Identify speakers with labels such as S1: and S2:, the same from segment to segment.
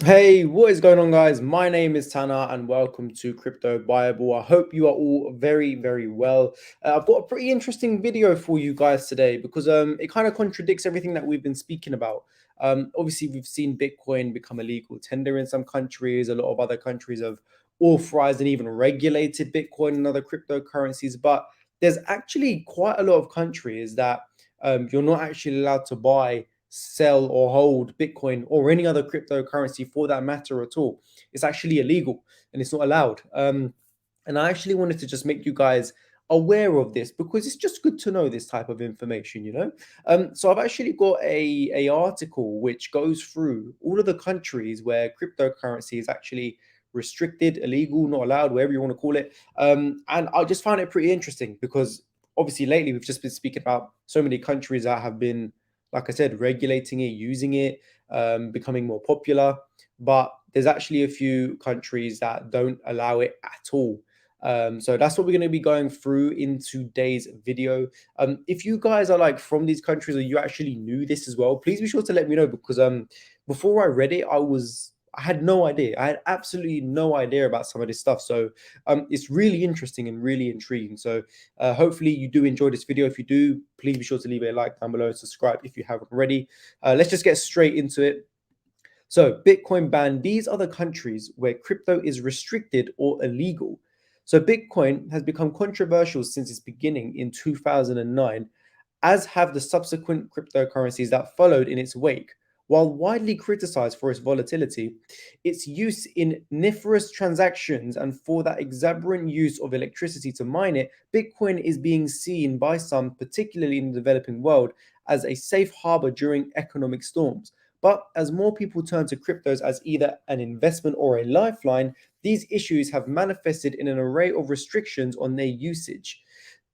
S1: Hey, what is going on, guys? My name is Tana, and welcome to Crypto Bible. I hope you are all very, very well. I've got a pretty interesting video for you guys today because it kind of contradicts everything that we've been speaking about. Obviously, we've seen Bitcoin become a legal tender in some countries. A lot of other countries have authorized and even regulated Bitcoin and other cryptocurrencies. But there's actually quite a lot of countries that you're not actually allowed to buy, sell, or hold Bitcoin or any other cryptocurrency for that matter at all. It's actually illegal and it's not allowed. And I actually wanted to just make you guys aware of this because it's just good to know this type of information. So I've actually got a article which goes through all of the countries where cryptocurrency is actually restricted, illegal, not allowed, whatever you want to call it. And I just found it pretty interesting because obviously lately we've just been speaking about so many countries that have been, like I said, regulating it, using it, becoming more popular. But there's actually a few countries that don't allow it at all. So that's what we're going to be going through in today's video. If you guys are like from these countries or you actually knew this as well, please be sure to let me know because before I read it, I had no idea. I had absolutely no idea about some of this stuff. So it's really interesting and really intriguing. So hopefully you do enjoy this video. If you do, please be sure to leave a like down below and subscribe if you haven't already. Let's just get straight into it. So Bitcoin ban, these are the countries where crypto is restricted or illegal. So Bitcoin has become controversial since its beginning in 2009, as have the subsequent cryptocurrencies that followed in its wake. While widely criticized for its volatility, its use in nefarious transactions and for that exuberant use of electricity to mine it, Bitcoin is being seen by some, particularly in the developing world, as a safe harbor during economic storms. But as more people turn to cryptos as either an investment or a lifeline, these issues have manifested in an array of restrictions on their usage.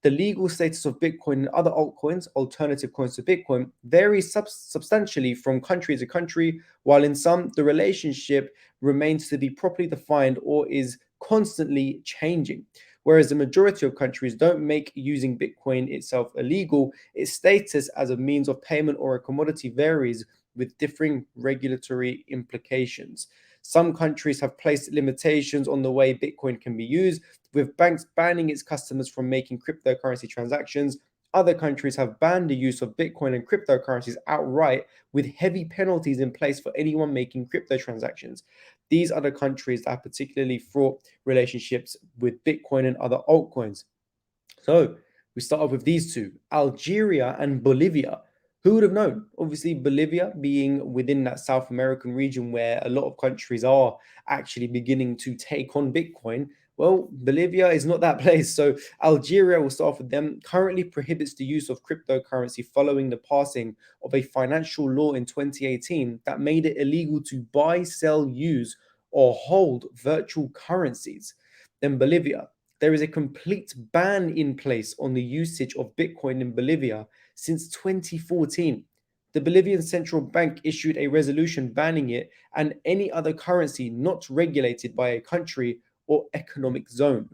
S1: The legal status of Bitcoin and other altcoins, alternative coins to Bitcoin, varies substantially from country to country, while in some, the relationship remains to be properly defined or is constantly changing. Whereas the majority of countries don't make using Bitcoin itself illegal, its status as a means of payment or a commodity varies with differing regulatory implications. Some countries have placed limitations on the way Bitcoin can be used, with banks banning its customers from making cryptocurrency transactions. Other countries have banned the use of Bitcoin and cryptocurrencies outright, with heavy penalties in place for anyone making crypto transactions. These are the countries that have particularly fraught relationships with Bitcoin and other altcoins. So we start off with these two, Algeria and Bolivia. Who would have known? Obviously, Bolivia being within that South American region where a lot of countries are actually beginning to take on Bitcoin. Well, Bolivia is not that place. So Algeria, will start off with them, currently prohibits the use of cryptocurrency following the passing of a financial law in 2018 that made it illegal to buy, sell, use, or hold virtual currencies. Then Bolivia, there is a complete ban in place on the usage of Bitcoin in Bolivia since 2014. The Bolivian central bank issued a resolution banning it and any other currency not regulated by a country or economic zone.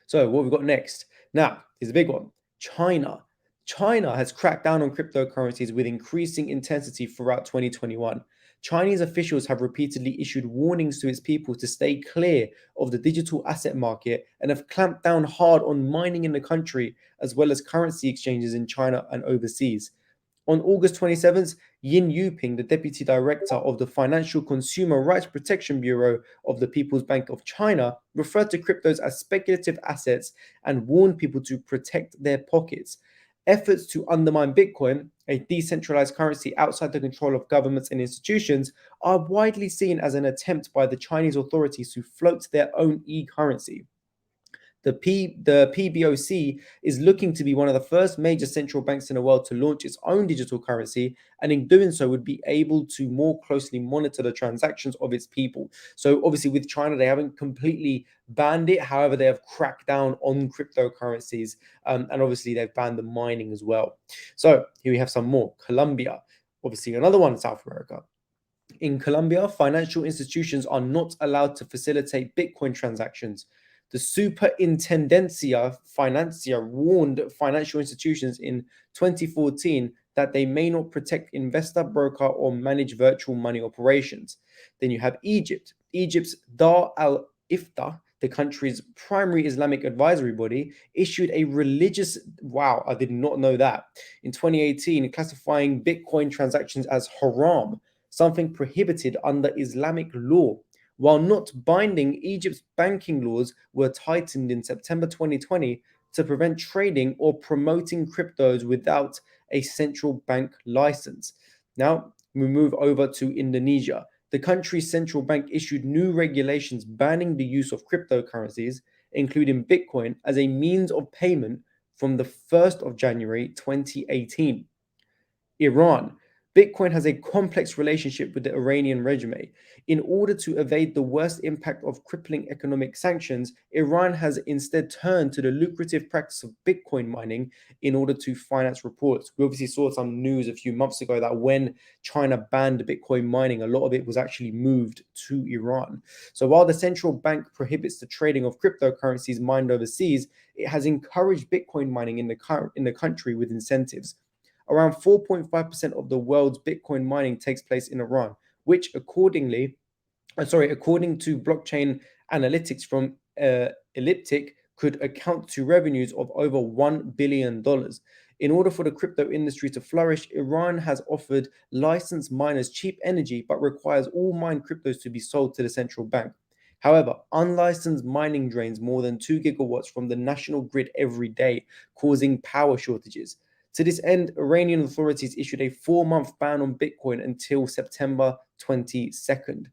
S1: So, what we've got next now is a big one, China. China has cracked down on cryptocurrencies with increasing intensity throughout 2021. Chinese officials have repeatedly issued warnings to its people to stay clear of the digital asset market and have clamped down hard on mining in the country as well as currency exchanges in China and overseas. On August 27th, Yin Yuping, the deputy director of the Financial Consumer Rights Protection Bureau of the People's Bank of China, referred to cryptos as speculative assets and warned people to protect their pockets. Efforts to undermine Bitcoin, a decentralized currency outside the control of governments and institutions, are widely seen as an attempt by the Chinese authorities to float their own e currency. The PBOC is looking to be one of the first major central banks in the world to launch its own digital currency, and in doing so, would be able to more closely monitor the transactions of its people. So, obviously, with China, they haven't completely banned it. However, they have cracked down on cryptocurrencies, and obviously, they've banned the mining as well. So, here we have some more. Colombia, obviously, another one in South America. In Colombia, financial institutions are not allowed to facilitate Bitcoin transactions. The Superintendencia Financiera warned financial institutions in 2014 that they may not protect investor, broker, or manage virtual money operations. Then you have Egypt. Egypt's Dar al Ifta, the country's primary Islamic advisory body, issued a religious, wow, I did not know that, in 2018, classifying Bitcoin transactions as haram, something prohibited under Islamic law. While not binding, Egypt's banking laws were tightened in September 2020 to prevent trading or promoting cryptos without a central bank license. Now, we move over to Indonesia. The country's central bank issued new regulations banning the use of cryptocurrencies, including Bitcoin, as a means of payment from the 1st of January 2018. Iran. Bitcoin has a complex relationship with the Iranian regime. In order to evade the worst impact of crippling economic sanctions, Iran has instead turned to the lucrative practice of Bitcoin mining in order to finance reports. We obviously saw some news a few months ago that when China banned Bitcoin mining, a lot of it was actually moved to Iran. So while the central bank prohibits the trading of cryptocurrencies mined overseas, it has encouraged Bitcoin mining in the country with incentives. Around 4.5% of the world's Bitcoin mining takes place in Iran, which according to blockchain analytics from Elliptic, could account to revenues of over $1 billion. In order for the crypto industry to flourish, Iran has offered licensed miners cheap energy, but requires all mined cryptos to be sold to the central bank. However, unlicensed mining drains more than 2 gigawatts from the national grid every day, causing power shortages. To this end, Iranian authorities issued a 4-month ban on Bitcoin until September 22nd.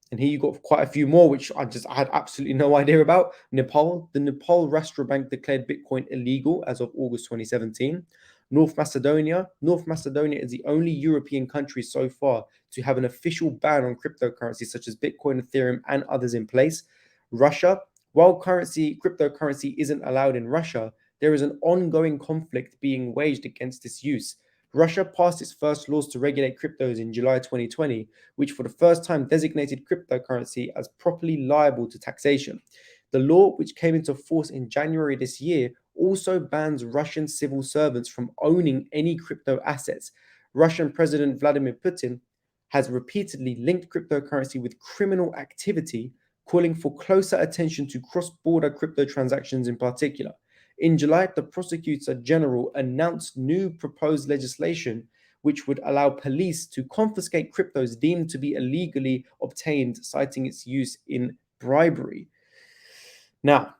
S1: And here you got quite a few more, which I had absolutely no idea about. Nepal, the Nepal Rashtra Bank declared Bitcoin illegal as of August 2017. North Macedonia is the only European country so far to have an official ban on cryptocurrencies such as Bitcoin, Ethereum, and others in place. Russia, while cryptocurrency isn't allowed in Russia, there is an ongoing conflict being waged against its use. Russia passed its first laws to regulate cryptos in July 2020, which for the first time designated cryptocurrency as properly liable to taxation. The law, which came into force in January this year, also bans Russian civil servants from owning any crypto assets. Russian President Vladimir Putin has repeatedly linked cryptocurrency with criminal activity, calling for closer attention to cross border crypto transactions in particular. In July, the Prosecutor General announced new proposed legislation which would allow police to confiscate cryptos deemed to be illegally obtained, citing its use in bribery. Now,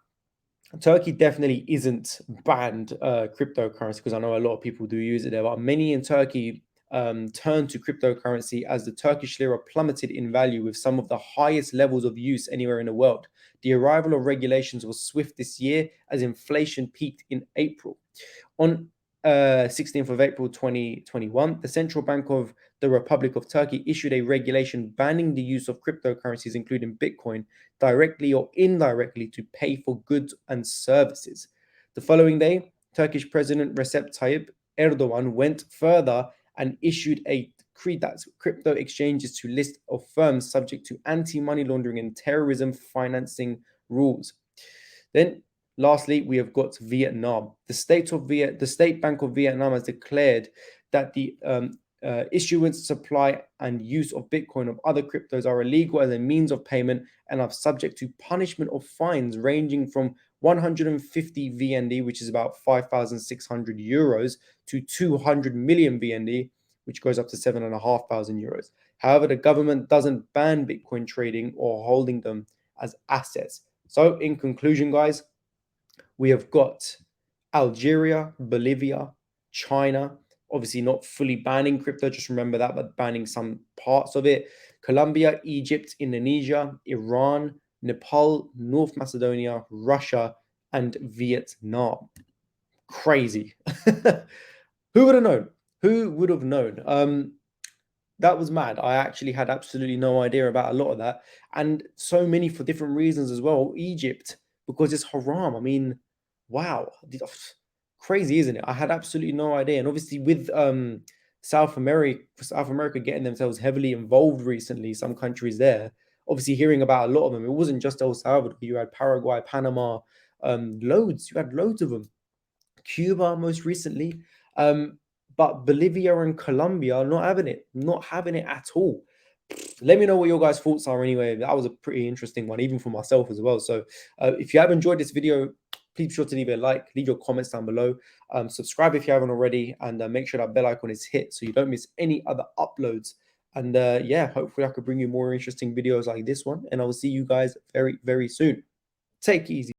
S1: Turkey definitely isn't banned cryptocurrency, because I know a lot of people do use it there, but many in Turkey turned to cryptocurrency as the Turkish lira plummeted in value with some of the highest levels of use anywhere in the world. The arrival of regulations was swift this year as inflation peaked in April. On 16th of April 2021, the Central Bank of the Republic of Turkey issued a regulation banning the use of cryptocurrencies, including Bitcoin, directly or indirectly to pay for goods and services. The following day, Turkish President Recep Tayyip Erdogan went further and issued a decree that crypto exchanges to list of firms subject to anti-money laundering and terrorism financing rules. Then lastly, we have got Vietnam. The State Bank of Vietnam has declared that the issuance, supply, and use of Bitcoin of other cryptos are illegal as a means of payment and are subject to punishment of fines ranging from 150 VND, which is about 5,600 euros, to 200 million VND, which goes up to 7,500 euros. However, the government doesn't ban Bitcoin trading or holding them as assets. So, in conclusion, guys, we have got Algeria, Bolivia, China, obviously not fully banning crypto, just remember that, but banning some parts of it. Colombia, Egypt, Indonesia, Iran, Nepal, North Macedonia, Russia, and Vietnam. Crazy. Who would have known? Who would have known? That was mad. I actually had absolutely no idea about a lot of that, and so many for different reasons as well. Egypt, because it's haram. I mean, wow, crazy, isn't it? I had absolutely no idea. And obviously, with South America getting themselves heavily involved recently, some countries there, obviously hearing about a lot of them. It wasn't just El Salvador. You had Paraguay, Panama, loads. You had loads of them. Cuba most recently. but Bolivia and Colombia are not having it at all. Let me know what your guys' thoughts are anyway. That was a pretty interesting one, even for myself as well. So if you have enjoyed this video, please be sure to leave a like, leave your comments down below. Subscribe if you haven't already, and make sure that bell icon is hit so you don't miss any other uploads. And yeah, hopefully I could bring you more interesting videos like this one. And I will see you guys very, very soon. Take it easy.